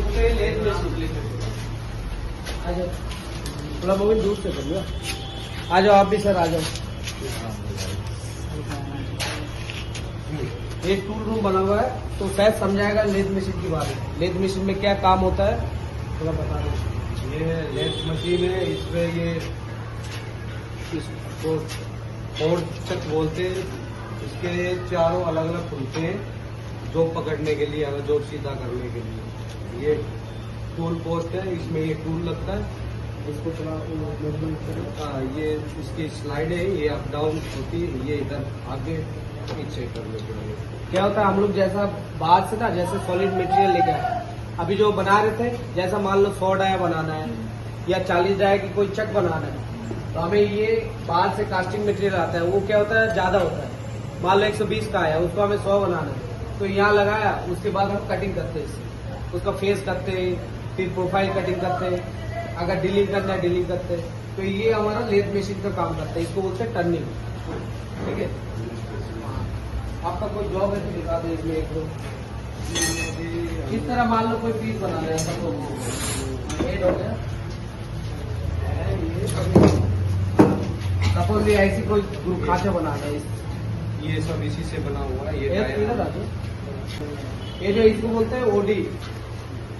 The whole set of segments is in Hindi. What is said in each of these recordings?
बोलते हैं लेथ मशीन। आ जाओ, थोड़ा मोबाइल दूर से कर लो। आ जाओ आप भी सर, आ जाओ। एक टूल रूम बना हुआ है, तो शायद समझाएगा लेथ मशीन की बात है। लेथ मशीन में क्या काम होता है थोड़ा बता दो। ये लेथ मशीन है, इसमें ये इसको फोर्ड तक बोलते हैं। इसके चारों अलग अलग खुलते हैं, जॉब पकड़ने के लिए, अगर जॉब सीधा करने के लिए। ये टूल पोस्ट है, इसमें ये टूल लगता है। इसको थोड़ा मूवमेंट करो। ये इसकी स्लाइड है, ये अप डाउन होती है, ये इधर आगे पीछे करने के लिए। क्या होता है, हम लोग जैसा बाहर से ना जैसे सॉलिड मटेरियल लेके आए, अभी जो बना रहे थे, जैसा मान लो 100 डाया बनाना है या 40 डाया की कोई चक बनाना है, तो हमें ये बाहर से कास्टिंग मटेरियल आता है। वो क्या होता है, ज्यादा होता है। मान लो 120 का है, उसको हमें 100 बनाना है, तो यहाँ लगाया, उसके बाद हम कटिंग करते हैं इससे। उसका फेस करते हैं, फिर प्रोफाइल कटिंग करते हैं, अगर डीलिंग करना है डीलिंग करते हैं। तो ये हमारा लेथ मशीन का काम करता है, इसको बोलते हैं टर्निंग। ठीक है, आपका कोई जॉब है तो दिखा दो इसमें एक दो। इस तरह मान लो कोई पीस बना रहे हैं, सबको हेड हो गया। सपोज ये ऐसी कोई खांचा बना रहे हैं, ये सब इसी से बना हुआ है। ये जो इसको बोलते हैं ओडी,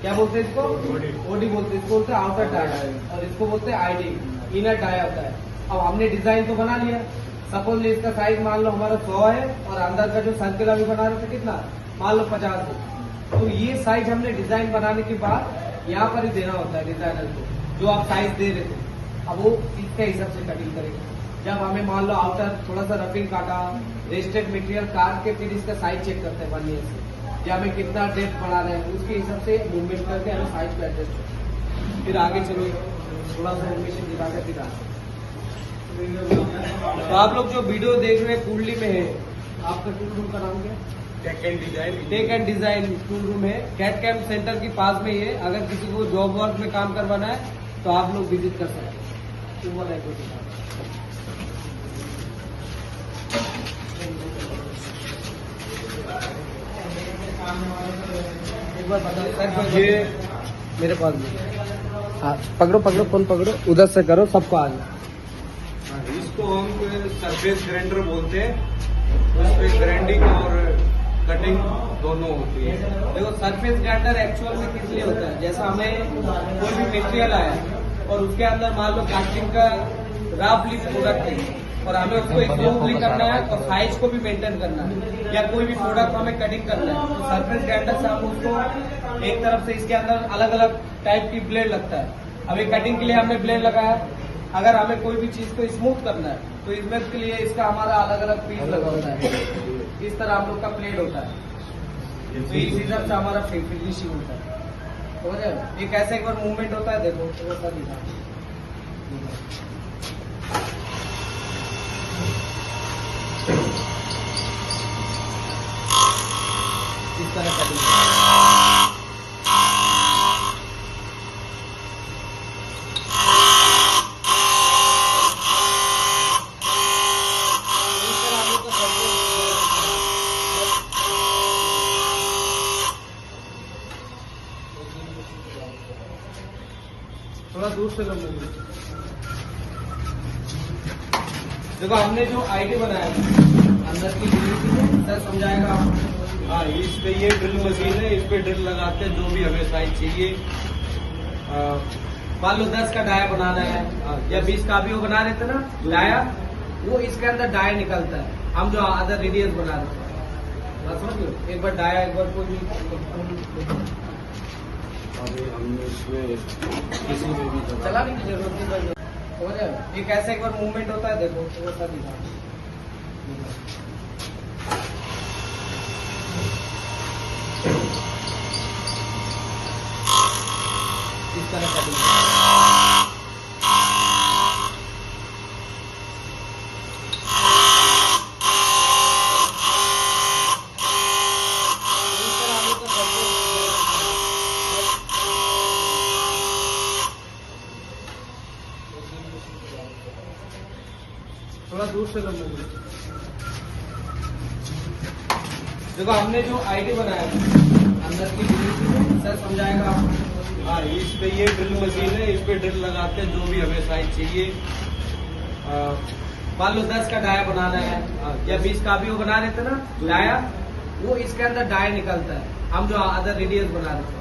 क्या बोलते हैं इसको? ओडी बोलते हैं। इसको बोलते हैं आउटर डाया, और इसको बोलते हैं आईडी, इनर डाया होता है। अब हमने डिजाइन तो बना लिया। सपोज इसका साइज मान लो हमारा 100 है, और अंदर का जो सर्कल अभी बना रहे थे कितना, मान लो 50 है। तो ये साइज हमने डिजाइन बनाने के बाद यहाँ पर ही देना होता है डिजाइनर को, जो आप साइज दे रहे थे। अब वो इसके हिसाब से कटिंग करेगा। जब हमें मान लो आउटर थोड़ा सा रफिंग काटा, रेस्टेड मटेरियल काट के फिर इसका साइज चेक करते हैं 1 ईयर से, कि हमें कितना डेप्थ बढ़ा रहे हैं, उसके हिसाब से मूवमेंट करके हमें साइज को एडजस्ट करते हैं। फिर आगे चलो, थोड़ा सा एनिमेशन दिखा के फिर आगे। तो आप लोग जो वीडियो देख रहे हैं कुंडली में है, आपका टूल रूम का नाम क्या है? Tech and design. Tech and design tool room है, कैट कैम्प सेंटर के पास में ही है। अगर किसी को जॉब वर्क में काम करवाना है तो आप लोग विजिट कर सकते हैं। एक बार बताओ ये मेरे पास भी। हाँ, पकड़ो पकड़ो, फोन पकड़ो, उधर से करो, सबको आ जाए। इसको हम सरफेस ग्राइंडर बोलते हैं। उस पे ग्राइंडिंग और कटिंग दोनों होती है। देखो, सरफेस ग्राइंडर एक्चुअल में किस लिए होता है, जैसा हमें कोई भी मटेरियल आया और उसके अंदर मान लो कास्टिंग का रफ लिप प्रोडक्ट है, और हमें उसको स्मूथली करना है और साइज को भी मेंटेन करना है, या कोई भी प्रोडक्ट हमें कटिंग करना है, तो सरफेस ग्राइंडर से हम उसको एक तरफ से इसके अंदर अलग अलग टाइप की ब्लेड लगता है। अभी कटिंग के लिए हमने ब्लेड लगाया, अगर हमें कोई भी चीज को स्मूथ करना है तो इसमें के लिए इसका हमारा अलग अलग पीस लगा होता है। इस तरह हम लोग का प्लेट होता है, तो इस हिसाब से हमारा फिनिशिंग होता है। समझ रहे हो? ये कैसे एक बार मूवमेंट होता है, देखो थोड़ा सा दिखा। इस तरह कटिंग थोड़ा दूर से कर लेंगे। देखो, हमने जो आईडी बनाया अंदर की सर समझाएगा आपको। हाँ, इस पे ये ड्रिल मशीन है, इस पे ड्रिल लगाते हैं जो भी हमें साइज चाहिए। मान लो 10 का डाया बनाना है या 20 का भी वो बना रहे थे ना डाया, वो इसके अंदर डाया निकलता है। हम जो अदर रेडियस बना रहे थे, बात समझ लो। एक बार डाया, एक बार कोई भी अभी हमने इसमें किसी में भी चलाने की जरूरत नहीं पड़ी। समझ रहे हो? ये कैसे एक बार मूवमेंट होता है, देखो थोड़ा सा दिखा। इस तरह का थोड़ा दूर से कर लेंगे। देखो हमने जो आईडी बनाया अंदर की सर समझाएगा आपको। हाँ, इस पे ये ड्रिल मशीन है, इस पे ड्रिल लगाते हैं जो भी हमें साइज चाहिए। मान लो 10 का डाया बनाना है या 20 का भी वो बना रहे थे ना डाया, वो इसके अंदर डाया निकलता है। हम जो अदर रेडियस बना रहे थे,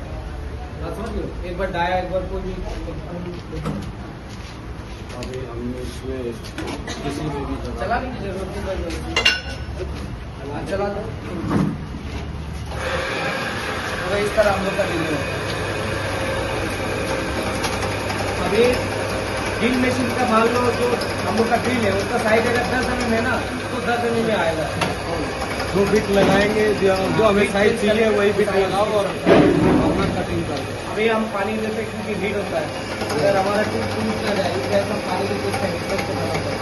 बात समझ लो। एक बार डाया, एक बार कोई भी अभी हमने इसमें किसी में भी चलाने की जरूरत नहीं, चला दो। तो इस तरह हम लोग का ड्रिल है। अभी ड्रिल मशीन का मान लो जो हम लोग का ड्रिल है उसका साइज अगर 10 mm है ना तो 10 mm में आएगा। जो बिट लगाएंगे, जो हमें साइज चाहिए वही बिट लगाओ और अपना कटिंग कर दो। अभी हम पानी देते क्योंकि हीट होता है, अगर हमारा टूट टूट ना जाए इसलिए हम पानी देते इसका हीटर को बना देते हैं।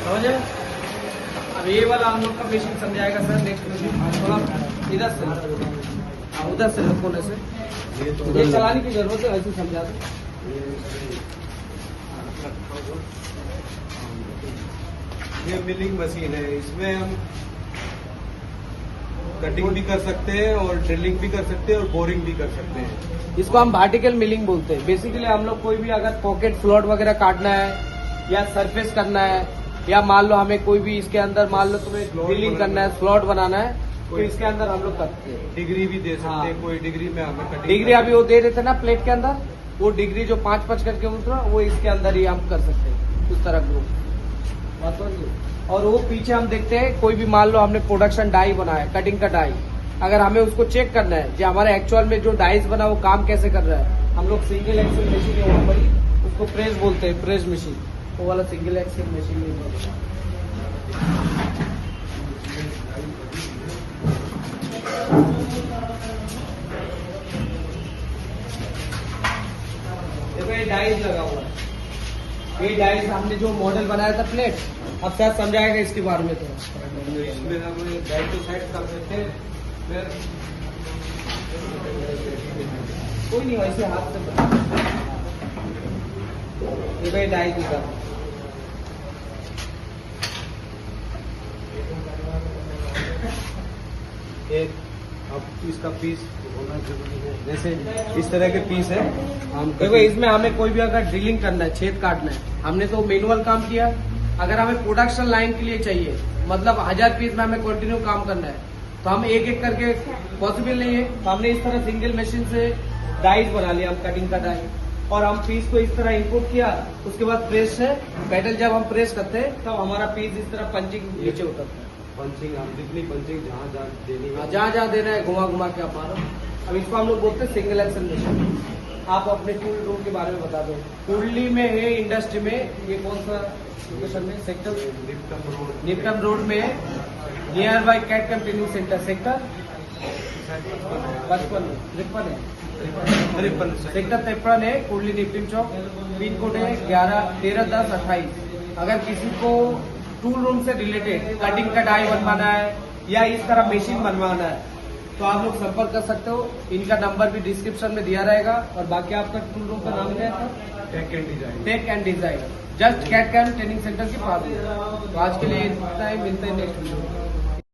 समझे? अब ये वाला हम लोग का मशीन समझाएगा सर नेक्स्ट मशीन। थोड़ा इधर से उधर से कोने से ये चलाने की जरूरत है, ऐसे समझा दो। ये मिलिंग मशीन है, इसमें हम कटिंग भी कर सकते हैं और ड्रिलिंग भी कर सकते हैं और बोरिंग भी कर सकते हैं। इसको हम वर्टिकल मिलिंग बोलते हैं। बेसिकली हम लोग कोई भी अगर पॉकेट स्लॉट वगैरह काटना है या सरफेस करना है या मान लो हमें कोई भी इसके अंदर मान लो तुम्हें ड्रिलिंग करना है, स्लॉट बनाना है, तो इसके अंदर हम लोग करते हैं। डिग्री भी दे सकते हाँ। हैं, कोई डिग्री में हमें कटिंग डिग्री अभी वो दे देते ना प्लेट के अंदर, वो डिग्री जो 5-5 करके उतरा वो इसके अंदर ही हम कर सकते हैं उस तरह ग्रुप। और वो पीछे हम देखते हैं कोई भी मान लो हमने प्रोडक्शन डाई बनाया, कटिंग का डाई, अगर हमें उसको चेक करना है जो हमारे एक्चुअल में जो डाइस बना वो काम कैसे कर रहा है, हम लोग सिंगल एक्सल मशीन है वहाँ पर ही उसको प्रेस बोलते हैं, प्रेस मशीन। वो वाला सिंगल एक्सल मशीन नहीं बोलते। देखो ये डाइस लगा हुआ है, ये डाइस हमने जो मॉडल बनाया था प्लेट, अब शायद समझाएगा इसके बारे में। तो इसमें हम साइड टू साइड कर सकते हैं, फिर कोई नहीं वैसे हाथ से ये भाई डाइस निकाल। एक अब इसका पीस होना जरूरी है। जैसे इस तरह के पीस है, हम देखो इसमें हमें कोई भी अगर ड्रिलिंग करना है, छेद काटना है, हमने तो मैनुअल काम किया। अगर हमें प्रोडक्शन लाइन के लिए चाहिए, मतलब 1000 पीस में हमें कंटिन्यू काम करना है, तो हम एक एक करके पॉसिबल नहीं है, तो हमने इस तरह सिंगल मशीन से डाइस बना लिया, हम कटिंग का डाई, और हम पीस को इस तरह इनपुट किया। उसके बाद प्रेस है पैडल, जब हम प्रेस करते हैं तब हमारा पीस इस तरह पंचिंग नीचे उतरता है। पंचिंग, हम जितनी पंचिंग जहाँ जहाँ देनी है, जहाँ जहाँ देना है घुमा घुमा के आप मारो। अब इसको हम लोग बोलते हैं सिंगल एक्शन मशीन। आप अपने टूल रूम के बारे में बता दो। कुंडली में है, इंडस्ट्री में, ये कौन सा लोकेशन में, सेक्टर निपटम रोड में, nearby cat camp training centre, sector 55 sector 53 है, कुंडली निपटिम चौक। पिन कोड है 11131028। अगर किसी को टूल रूम से रिलेटेड कटिंग का डाई बनवाना है या इस तरह मशीन बनवाना है तो आप लोग संपर्क कर सकते हो। इनका नंबर भी डिस्क्रिप्शन में दिया रहेगा। और बाकी आपका टूल रूम का नाम क्या था? Tech and design. Tech and design, just cat camp training centre के पास। तो आज के लिए इतना ही, मिलते हैं नेक्स्ट वीडियो।